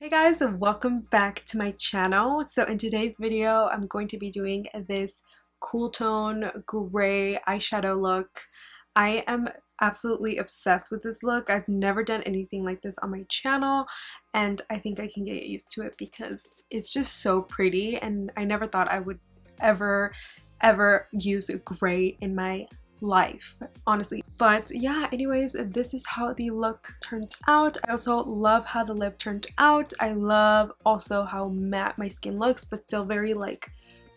Hey guys, welcome back to my channel. So in today's video, I'm going to be doing this cool tone gray eyeshadow look. I am absolutely obsessed with this look. I've never done anything like this on my channel, and I think I can get used to it because it's just so pretty, and I never thought I would ever use gray in my life, honestly. But yeah, anyways, this is how the look turned out. I also love how the lip turned out. I love also how matte my skin looks, but still very, like,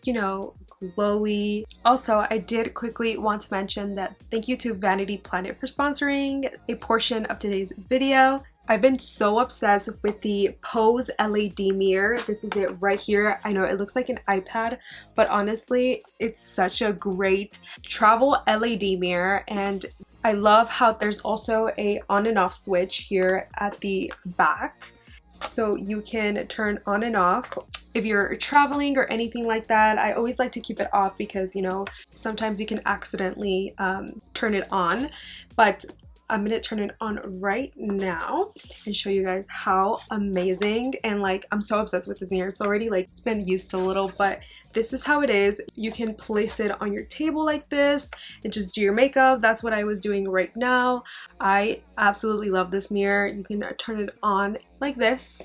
you know, glowy. Also, I did quickly want to mention that thank you to Vanity Planet for sponsoring a portion of today's video. I've been so obsessed with the Pose LED mirror. This is it right here. I know it looks like an iPad, but honestly, it's such a great travel LED mirror, and I love how there's also a on and off switch here at the back. So you can turn on and off if you're traveling or anything like that. I always like to keep it off because, you know, sometimes you can accidentally turn it on, but I'm gonna turn it on right now and show you guys how amazing, and like, I'm so obsessed with this mirror. It's already, like, it's been used a little, but this is how it is. You can place it on your table like this and just do your makeup. That's what I was doing right now. I absolutely love this mirror. You can turn it on like this.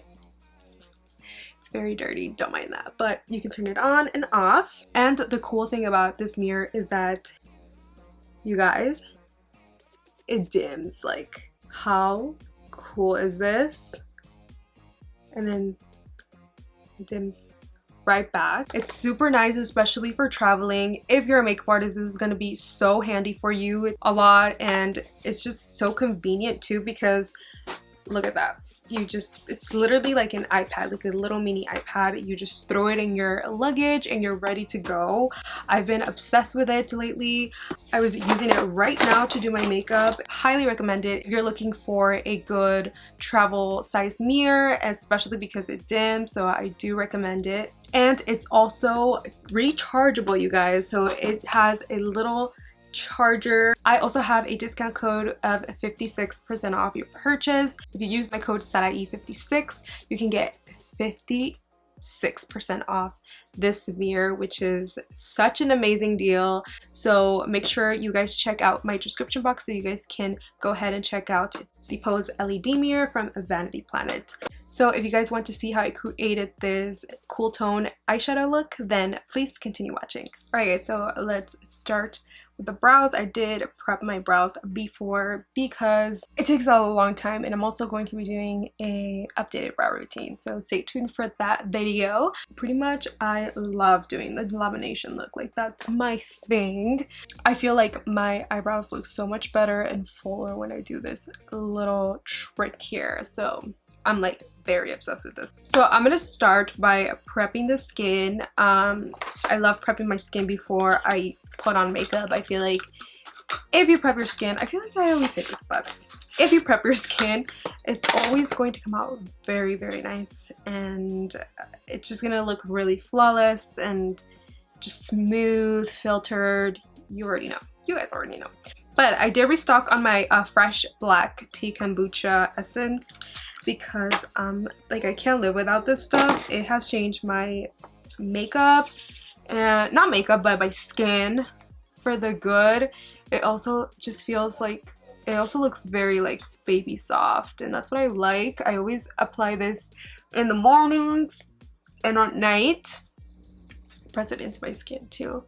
It's very dirty, don't mind that, but you can turn it on and off. And the cool thing about this mirror is that, you guys, it dims. Like, how cool is this? And then it dims right back. It's super nice, especially for traveling. If you're a makeup artist, this is going to be so handy for you a lot, and it's just so convenient too, because look at that. It's literally like an iPad, like a little mini iPad. You just throw it in your luggage and you're ready to go. I've been obsessed with it lately. I was using it right now to do my makeup. Highly recommend it if you're looking for a good travel size mirror, especially because it dims, so I do recommend it. And it's also rechargeable, you guys, so it has a little charger. I also have a discount code of 56% off your purchase. If you use my code Sarahy56, you can get 56% off this mirror, which is such an amazing deal. So make sure you guys check out my description box so you guys can go ahead and check out the Pose LED mirror from Vanity Planet. So if you guys want to see how I created this cool tone eyeshadow look, then please continue watching. Alright guys, so let's start with the brows. I did prep my brows before because it takes a long time, and I'm also going to be doing a updated brow routine, so stay tuned for that video. Pretty much I love doing the lamination look, like that's my thing. I feel like my eyebrows look so much better and fuller when I do this little trick here, so I'm like very obsessed with this. So I'm gonna start by prepping the skin. I love prepping my skin before I put on makeup. I feel like if you prep your skin, I feel like I always say this, but if you prep your skin, it's always going to come out very, very nice, and it's just gonna look really flawless and just smooth, filtered. You already know. You guys already know. But I did restock on my fresh black tea kombucha essence because like, I can't live without this stuff. It has changed my makeup, and not makeup, but my skin for the good. It also just feels like, it also looks very like baby soft, and that's what I like. I always apply this in the mornings and at night. Press it into my skin too.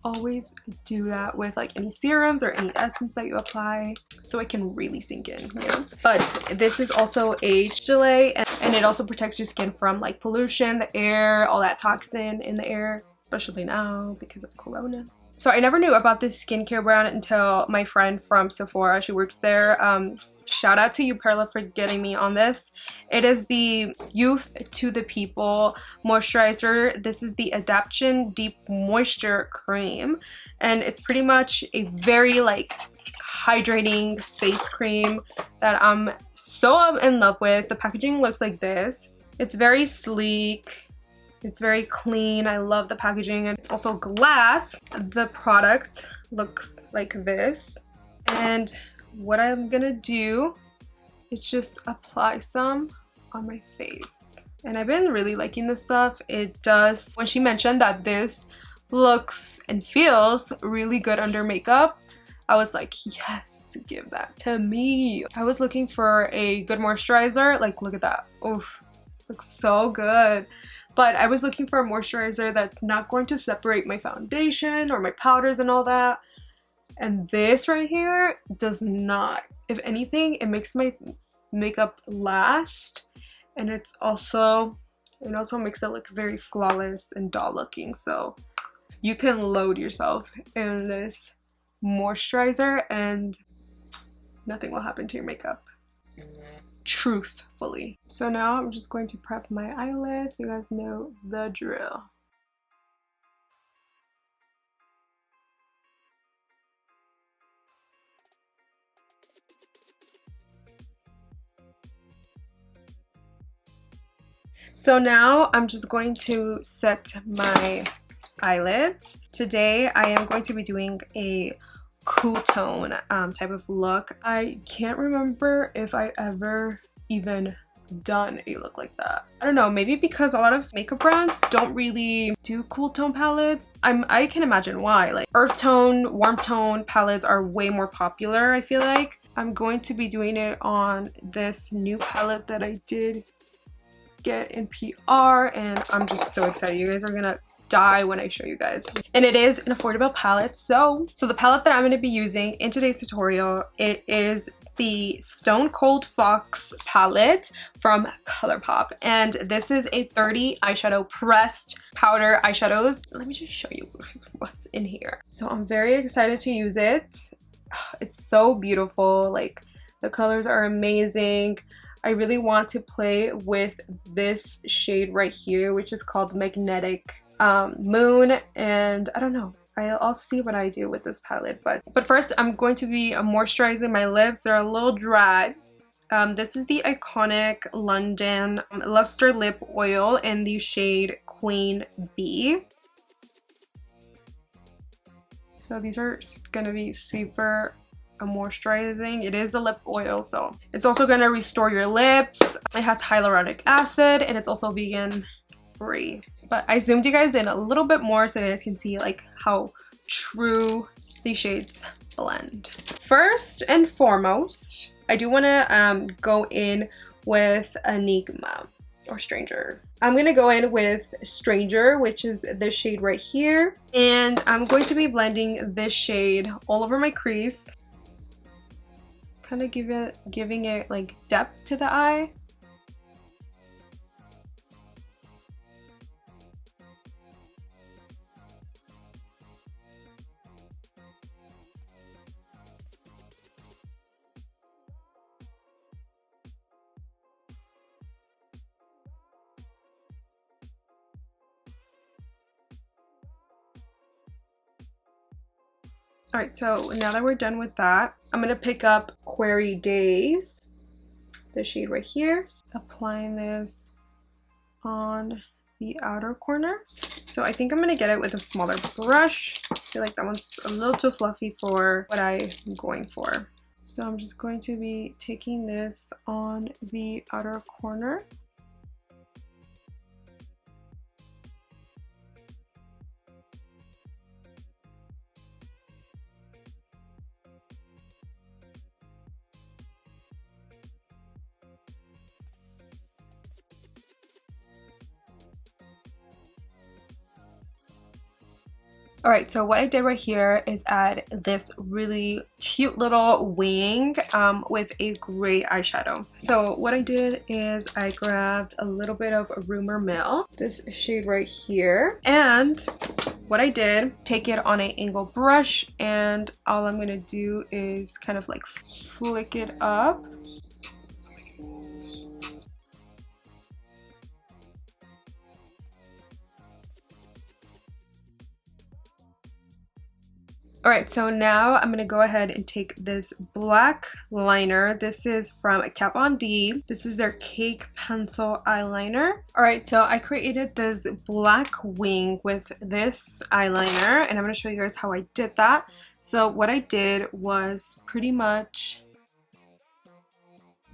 Always do that with like any serums or any essence that you apply, so it can really sink in, you know? But this is also age delay, and it also protects your skin from like pollution, the air, all that toxin in the air, especially now because of corona. So I never knew about this skincare brand until my friend from Sephora, she works there. Shout out to you, Perla, for getting me on this. It is the Youth to the People moisturizer. This is the Adaptogen Deep Moisture Cream, and it's pretty much a very like hydrating face cream that I'm so in love with. The packaging looks like this. It's very sleek. It's very clean. I love the packaging, and it's also glass. The product looks like this, and what I'm gonna do is just apply some on my face. And I've been really liking this stuff. It does, when she mentioned that this looks and feels really good under makeup, I was like, yes, give that to me. I was looking for a good moisturizer. Like, look at that. Oof, looks so good. But I was looking for a moisturizer that's not going to separate my foundation or my powders and all that. And this right here does not. If anything, it makes my makeup last. And it also makes it look very flawless and doll looking. So you can load yourself in this moisturizer and nothing will happen to your makeup. Truthfully. So now I'm just going to prep my eyelids. You guys know the drill. So now I'm just going to set my eyelids. Today I am going to be doing a cool tone type of look. I can't remember if I ever even done a look like that. I don't know, maybe because a lot of makeup brands don't really do cool tone palettes. I can imagine why. Like earth tone, warm tone palettes are way more popular, I feel like. I'm going to be doing it on this new palette that I did get in PR, and I'm just so excited. You guys are gonna die when I show you guys. And it is an affordable palette. So the palette that I'm going to be using in today's tutorial, it is the Stone Cold Fox palette from Colourpop, and this is a 30 eyeshadow pressed powder eyeshadows. Let me just show you what's in here. So I'm very excited to use it. It's so beautiful. Like, the colors are amazing. I really want to play with this shade right here, which is called Magnetic Moon, and I don't know, I'll see what I do with this palette, but first I'm going to be moisturizing my lips. They're a little dry. This is the iconic London Luster Lip Oil in the shade Queen Bee. So these are just gonna be super moisturizing. It is a lip oil, so it's also gonna restore your lips. It has hyaluronic acid, and it's also vegan free. But I zoomed you guys in a little bit more so you guys can see like how true these shades blend. First and foremost, I do want to go in with Enigma or Stranger. I'm going to go in with Stranger, which is this shade right here. And I'm going to be blending this shade all over my crease. Kind of giving it like depth to the eye. Alright, so now that we're done with that, I'm going to pick up Query Days, the shade right here, applying this on the outer corner. So I think I'm going to get it with a smaller brush. I feel like that one's a little too fluffy for what I'm going for. So I'm just going to be taking this on the outer corner. Alright, so what I did right here is add this really cute little wing with a gray eyeshadow. So what I did is I grabbed a little bit of Rumor Mill, this shade right here, and what I did, take it on an angle brush, and all I'm going to do is kind of like flick it up. Alright, so now I'm going to go ahead and take this black liner. This is from Kat Von D. This is their Cake Pencil Eyeliner. Alright, so I created this black wing with this eyeliner, and I'm going to show you guys how I did that. So what I did was pretty much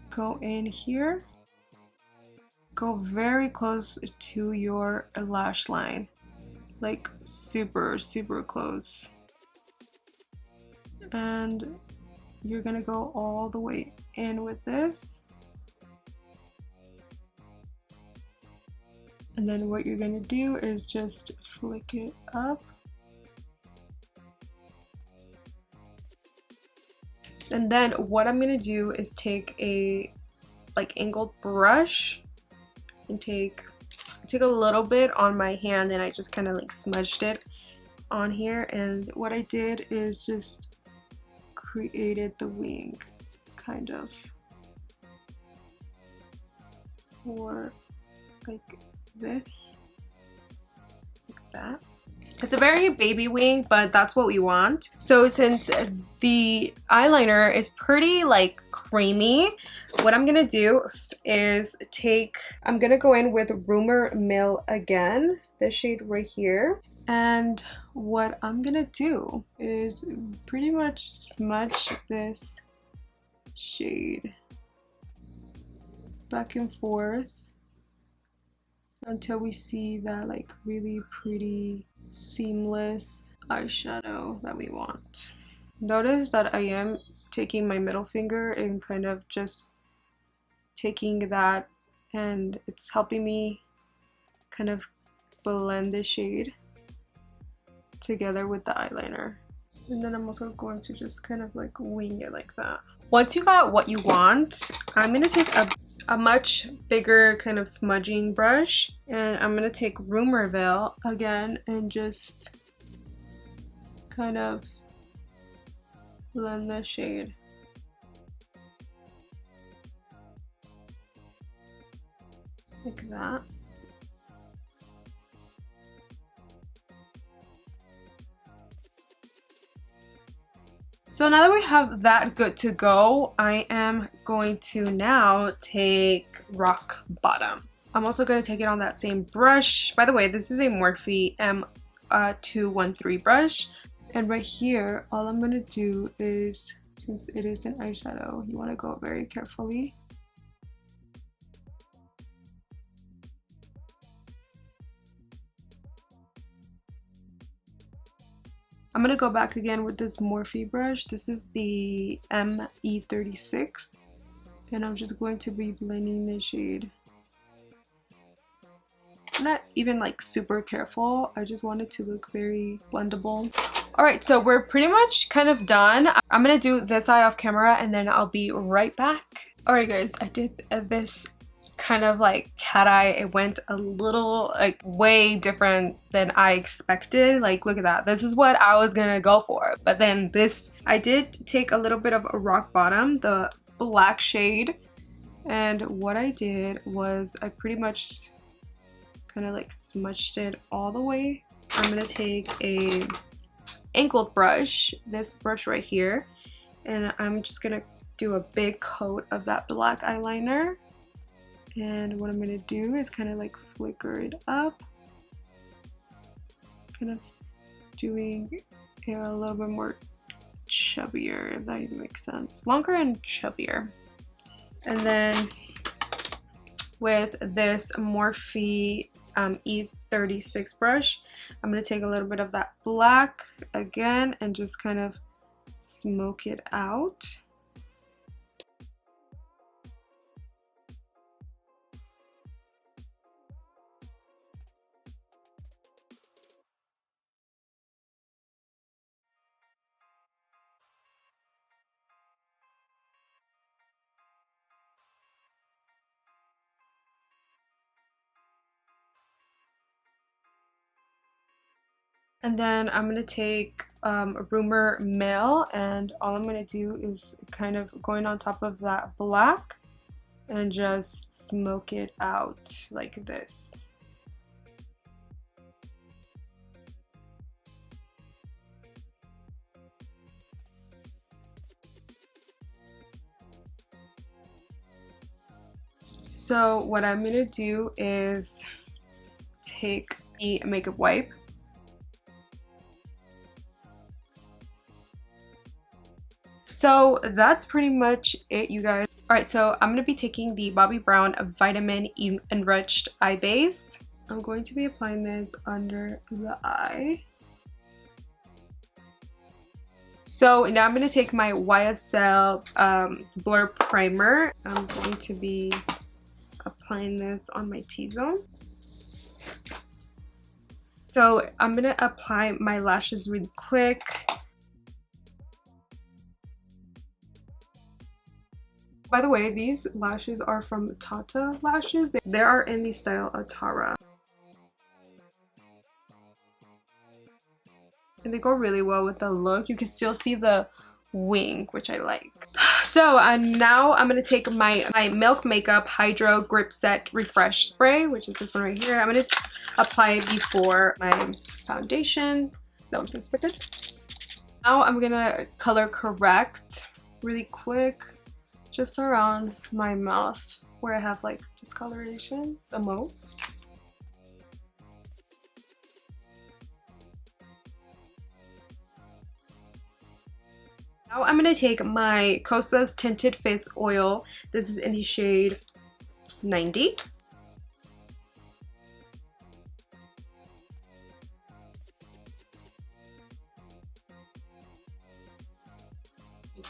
go in here go very close to your lash line, like super close, and you're gonna go all the way in with this. And then what you're gonna do is just flick it up. And then what I'm gonna do is take a angled brush and take a little bit on my hand, and I just kind of like smudged it on here. And what I did is just created the wing, kind of, or like this, like that. It's a very baby wing, but that's what we want. So since the eyeliner is pretty like creamy, what I'm gonna do is I'm gonna go in with Rumor Mill again, this shade right here. And what I'm gonna do is pretty much smudge this shade back and forth until we see that like really pretty seamless eyeshadow that we want. Notice that I am taking my middle finger and kind of just taking that, and it's helping me kind of blend the shade together with the eyeliner. And then I'm also going to just kind of like wing it like that. Once you got what you want, I'm gonna take a much bigger kind of smudging brush, and I'm gonna take Rumorville again and just kind of blend the shade. Like that. So now that we have that good to go, I am going to now take Rock Bottom. I'm also going to take it on that same brush. By the way, this is a Morphe M213 brush. And right here, all I'm going to do is, since it is an eyeshadow, you want to go very carefully. I'm going to go back again with this Morphe brush. This is the ME36. And I'm just going to be blending the shade. I'm not even like super careful. I just want it to look very blendable. Alright, so we're pretty much kind of done. I'm going to do this eye off camera and then I'll be right back. Alright guys, I did this kind of like cat eye. It went a little like way different than I expected. Like look at that, this is what I was gonna go for, but then this, I did take a little bit of a Rock Bottom, the black shade, and what I did was I pretty much kind of like smudged it all the way. I'm gonna take a angled brush, this brush right here, and I'm just gonna do a big coat of that black eyeliner. And what I'm going to do is kind of like flicker it up, kind of doing it a little bit more chubbier, if that even makes sense. Longer and chubbier. And then with this Morphe E36 brush, I'm going to take a little bit of that black again and just kind of smoke it out. And then I'm going to take Rumor Mill, and all I'm going to do is kind of going on top of that black and just smoke it out like this. So what I'm going to do is take a makeup wipe. So that's pretty much it, you guys. Alright, so I'm going to be taking the Bobbi Brown Vitamin Enriched Eye Base. I'm going to be applying this under the eye. So now I'm going to take my YSL Blur Primer. I'm going to be applying this on my T-zone. So I'm going to apply my lashes really quick. By the way, these lashes are from Tata lashes. They are in the style atarah. And they go really well with the look. You can still see the wing, which I like. So now I'm going to take my Milk Makeup Hydro Grip Set Refresh Spray, which is this one right here. I'm going to apply it before my foundation. So I'm just put this. Now I'm going to color correct really quick, just around my mouth where I have like discoloration the most. Now I'm going to take my Kosas Tinted Face Oil. This is in the shade 90.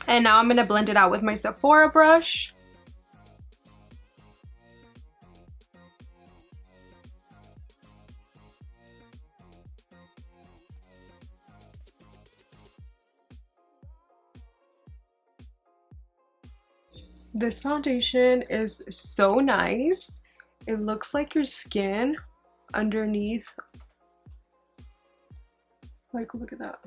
And now I'm going to blend it out with my Sephora brush. This foundation is so nice. It looks like your skin underneath. Like, look at that.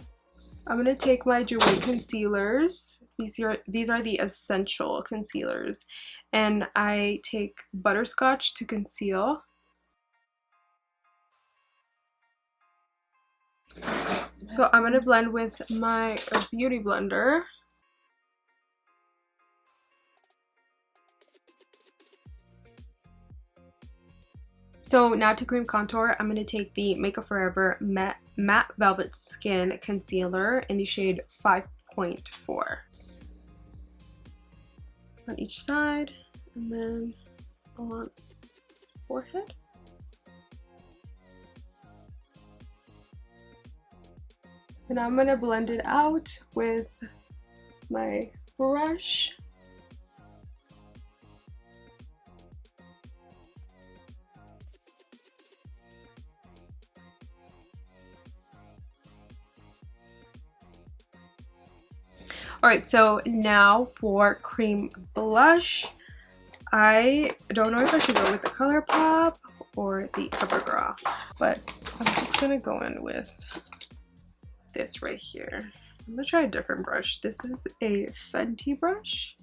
I'm gonna take my Jouer concealers. These are the essential concealers, and I take Butterscotch to conceal. So I'm gonna blend with my beauty blender. So now to cream contour, I'm going to take the Makeup Forever Matte Velvet Skin Concealer in the shade 5.4 on each side, and then on forehead. And I'm going to blend it out with my brush. Alright, so now for cream blush. I don't know if I should go with the Colourpop or the CoverGirl, but I'm just gonna go in with this right here. I'm gonna try a different brush. This is a Fenty brush.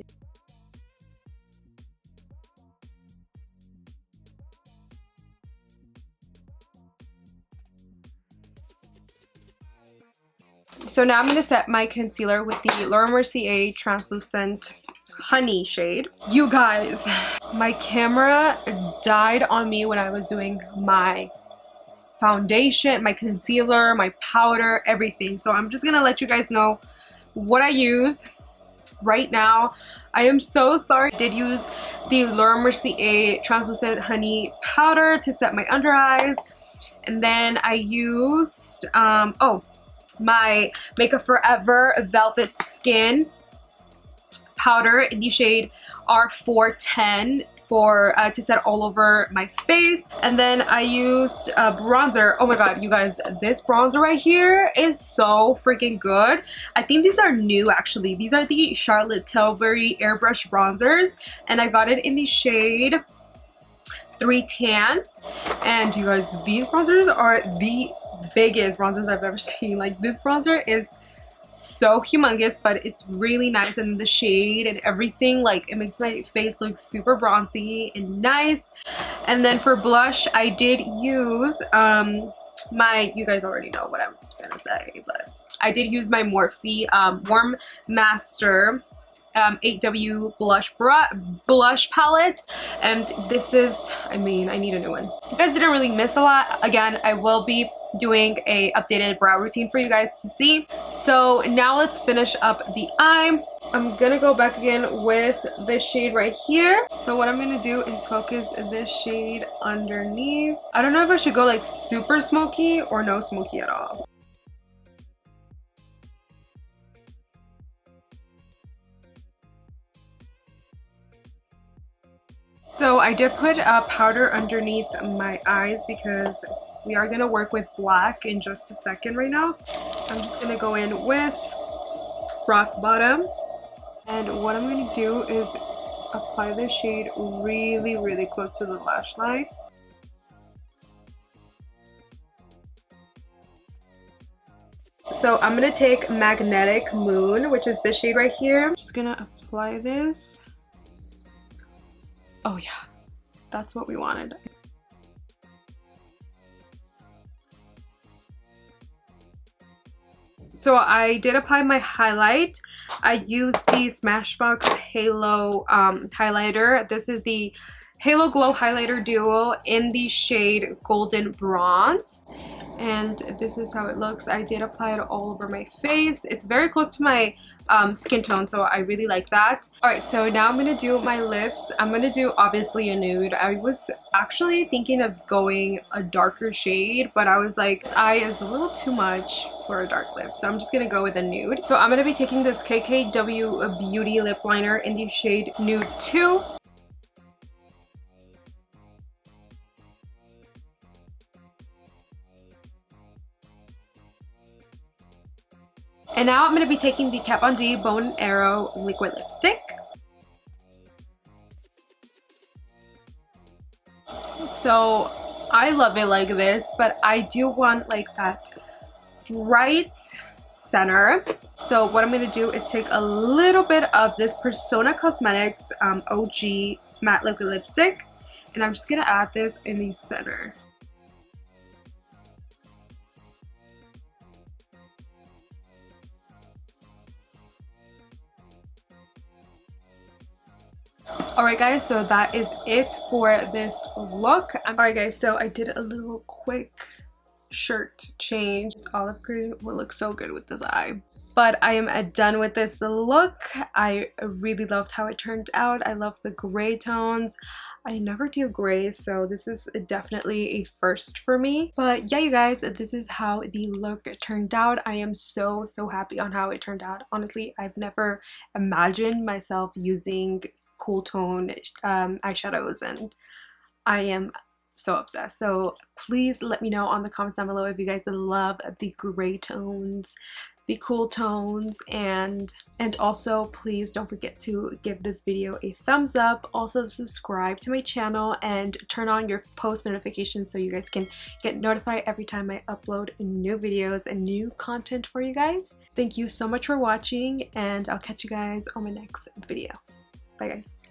So now I'm going to set my concealer with the Laura Mercier Translucent Honey shade. You guys, my camera died on me when I was doing my foundation, my concealer, my powder, everything. So I'm just going to let you guys know what I use right now. I am so sorry. I did use the Laura Mercier Translucent Honey powder to set my under eyes. And then I used, my Makeup Forever Velvet Skin powder in the shade R410 for to set all over my face. And then I used a bronzer. Oh my god, you guys, this bronzer right here is so freaking good. I think these are new actually. These are the Charlotte Tilbury Airbrush bronzers, and I got it in the shade 3tan. And you guys, these bronzers are the biggest bronzers I've ever seen. Like, this bronzer is so humongous, but it's really nice, and the shade and everything, like, it makes my face look super bronzy and nice. And then for blush, I did use you guys already know what I'm gonna say, but I did use my Morphe Warm Master 8W blush palette, and this is, I mean, I need a new one. You guys didn't really miss a lot. Again, I will be doing a updated brow routine for you guys to see. So now let's finish up the eye. I'm gonna go back again with this shade right here. So what I'm gonna do is focus this shade underneath. I don't know if I should go like super smoky or no smoky at all. So I did put a powder underneath my eyes because we are going to work with black in just a second right now. So I'm just going to go in with rock bottom. And what I'm going to do is apply the shade really, really close to the lash line. So I'm going to take Magnetic Moon, which is this shade right here. I'm just going to apply this. Oh yeah, that's what we wanted. So I did apply my highlight. I used the Smashbox Halo highlighter. This is the Halo Glow Highlighter Duo in the shade Golden Bronze. And this is how it looks. I did apply it all over my face. It's very close to my skin tone, so I really like that. Alright, so now I'm gonna do my lips. I'm gonna do obviously a nude. I was actually thinking of going a darker shade, but I was like, this eye is a little too much for a dark lip, so I'm just gonna go with a nude. So I'm gonna be taking this KKW Beauty lip liner in the shade Nude 2. And now I'm going to be taking the Kat Von D Bone Arrow liquid lipstick. So I love it like this, but I do want like that right center. So what I'm going to do is take a little bit of this Persona Cosmetics OG matte liquid lipstick, and I'm just going to add this in the center. Alright guys, so that is it for this look. Alright guys, so I did a little quick shirt change. This olive green will look so good with this eye. But I am done with this look. I really loved how it turned out. I love the gray tones. I never do gray, so this is definitely a first for me. But yeah, you guys, this is how the look turned out. I am so happy on how it turned out. Honestly, I've never imagined myself using cool tone eyeshadows, and I am so obsessed. So please let me know on the comments down below if you guys love the gray tones, the cool tones, and also please don't forget to give this video a thumbs up. Also subscribe to my channel and turn on your post notifications so you guys can get notified every time I upload new videos and new content for you guys. Thank you so much for watching, and I'll catch you guys on my next video. Bye guys.